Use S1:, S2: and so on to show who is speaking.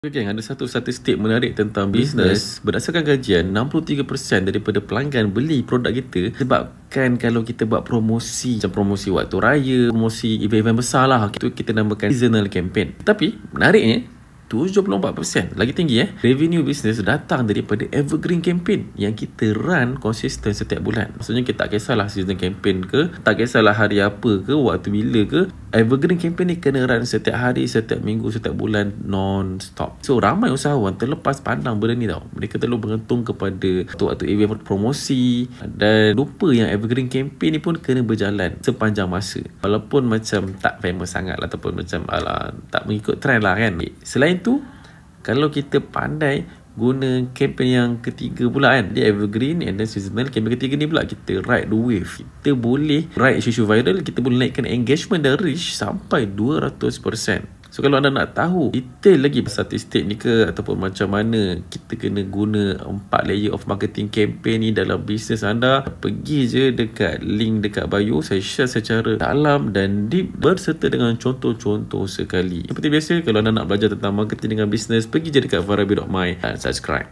S1: Okay, ada satu statistik menarik tentang bisnes. Berdasarkan kajian, 63% daripada pelanggan beli produk kita sebabkan kalau kita buat promosi, macam promosi waktu raya, promosi event-event besar lah, itu kita namakan seasonal campaign. Tapi menariknya, 74% lagi tinggi revenue bisnes datang daripada evergreen campaign yang kita run konsisten setiap bulan. Maksudnya kita tak kisahlah season campaign ke, tak kisahlah hari apa ke, waktu bila ke, evergreen campaign ni kena run setiap hari, setiap minggu, setiap bulan, non-stop. So ramai usahawan terlepas pandang benda ni tau. Mereka terlalu bergantung kepada waktu event promosi dan lupa yang evergreen campaign ni pun kena berjalan sepanjang masa, walaupun macam tak famous sangat lah, ataupun macam tak mengikut trend lah kan. Selain tu, kalau kita pandai guna campaign yang ketiga pula kan, dia evergreen and then seasonal, campaign ketiga ni pula kita ride the wave. Kita boleh ride isu viral, kita boleh naikkan engagement dan reach sampai 200%. So kalau anda nak tahu detail lagi statistik ni ke, ataupun macam mana kita kena guna 4 layer of marketing campaign ni dalam bisnes anda, pergi je dekat link dekat bio. Saya share secara dalam dan deep berserta dengan contoh-contoh sekali. Seperti biasa, kalau anda nak belajar tentang marketing dengan bisnes, pergi je dekat farabi.my dan subscribe.